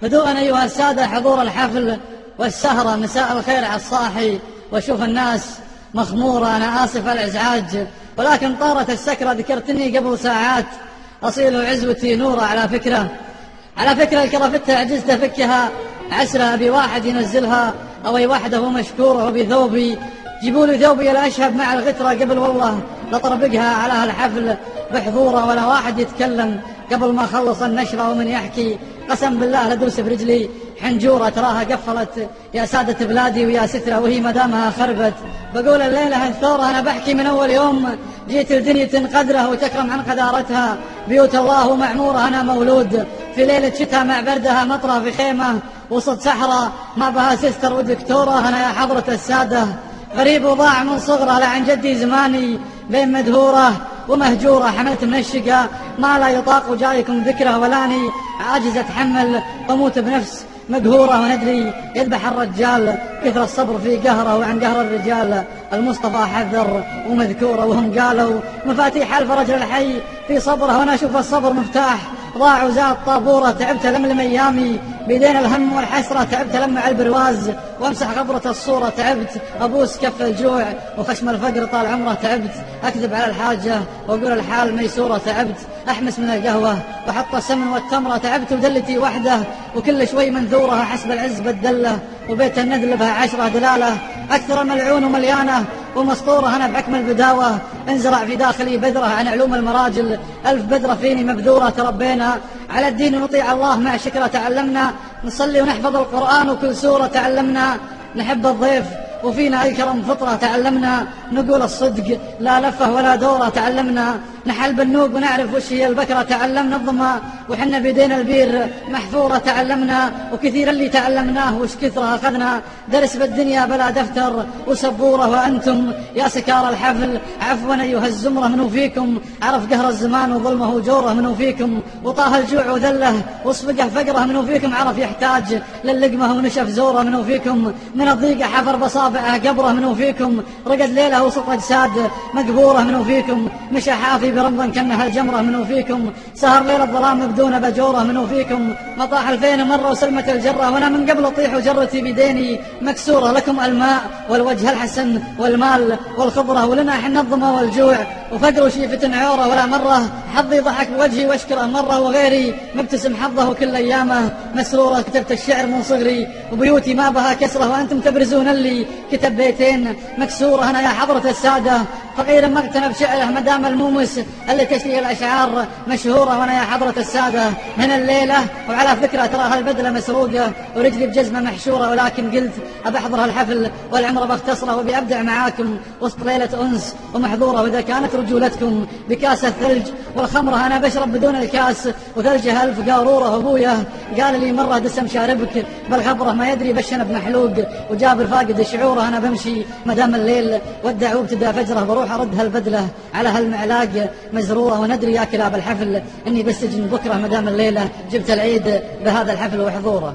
هدوءا أيها السادة، حضور الحفل والسهرة، مساء الخير على الصاحي. وشوف الناس مخمورة، أنا آسف على الإزعاج، ولكن طارت السكرة. ذكرتني قبل ساعات أصيل عزوتي نورة. على فكرة الكرافتة عجزت أفكها، عسرة أبي واحد ينزلها، أو أي واحد هو مشكور وبثوبي. جيبوا لي ثوبي الأشهب مع الغترة قبل والله لطربقها على هالحفل بحضوره، ولا واحد يتكلم قبل ما خلص النشرة. ومن يحكي قسم بالله لدوس برجلي حنجورة، تراها قفلت يا سادة بلادي ويا سترة وهي مدامها خربت. بقول الليلة الثورة أنا بحكي من أول يوم جيت الدنيا تنقدره وتكرم عن قدارتها. بيوت الله ومعمورة، أنا مولود في ليلة شتاء مع بردها، مطرة في خيمة وسط صحراء ما بها سستر ودكتورة. أنا يا حضرة السادة غريب وضاع من صغره، لعن جدي زماني بين مدهورة ومهجورة. حملت من الشقا ما لا يطاق وجايكم ذكره، ولاني عاجز أتحمل وأموت بنفس مقهورة. وندري يذبح الرجال كثر الصبر في قهره، وعن قهر الرجال المصطفى حذر ومذكورة. وهم قالوا مفاتيح الفرج للحي في صبره، وأنا أشوف الصبر مفتاح ضاع وزاد طابوره. تعبت لملم أيامي بيدين الهم والحسرة، تعبت لمع البرواز وامسح غبرة الصورة. تعبت أبوس كف الجوع وخشم الفقر طال عمره. تعبت أكذب على الحاجة وأقول الحال ميسورة. تعبت أحمس من القهوة وحط السمن والتمرة. تعبت ودلتي وحده وكل شوي منثورة، حسب العز بالدلة وبيت الندل بها 10 دلالة. أكثر ملعون ومليانة ومسطورة، أنا بحكم البداوة انزرع في داخلي بذرة عن علوم المراجل. 1000 بذرة فيني مبذورة. تربينا على الدين ونطيع الله مع شكرة، تعلمنا نصلي ونحفظ القرآن وكل سورة. تعلمنا نحب الضيف وفينا الكرم فطرة. تعلمنا نقول الصدق لا لفه ولا دورة. تعلمنا نحل بالنوب ونعرف وش هي البكرة. تعلمنا الظما وحنا بيدينا البير محفورة. تعلمنا وكثير اللي تعلمناه وش كثره. أخذنا درس بالدنيا بلا دفتر وسبورة. وأنتم يا سكار الحفل عفوا أيها الزمرة، منو فيكم عرف قهر الزمان وظلمه وجوره؟ منو فيكم وطاه الجوع وذله وصفقه فقره؟ منو فيكم عرف يحتاج للقمة ونشف زوره؟ منو فيكم من الضيقة حفر بصابعه قبره؟ منو فيكم رقد ليله وسط أجساد مقبورة؟ منو فيكم مشى حافي برمضان كأنها الجمرة؟ منو فيكم سهر ليل الظلام بدون بجوره؟ منو فيكم مطاح الفين مرة وسلمة الجرة وانا من قبل اطيح وجرتي بيديني مكسورة؟ لكم الماء والوجه الحسن والمال والخضرة، ولنا حنا الظما والجوع وفقر وشيفة عورة. ولا مرة حظي ضحك بوجهي واشكره مرة، وغيري مبتسم حظه كل ايامه مسرورة. كتبت الشعر من صغري وبيوتي ما بها كسرة، وانتم تبرزون اللي كتب بيتين مكسورة. انا يا حضرة السادة فقير ما اقتنى بشعره مدام المومس اللي تشري الاشعار مشهورة. وانا يا حضرة السادة من الليلة وعلى فكرة ترى هالبدلة مسروقة ورجلي بجزمة محشورة، ولكن قلت أبحضر هالحفل والعمر بختصره وبأبدع معاكم وسط ليلة أنس ومحظورة. وإذا كانت رجولتكم بكاسة ثلج والخمرة أنا بشرب بدون الكاس وثلجها 1000 قارورة. أبويا قال لي مرة دسم شاربك بالخبرة ما يدري بشنا بمحلوق وجابر فاقد شعوره. أنا بمشي مدام الليل والدعو ابتدى فجره، بروح أرد هالبدلة على هالمعلاق مزرورة. وندري يا كلاب الحفل إني بالسجن بكرة مدام الليلة جبت العيد بهذا الحفل وحضوره.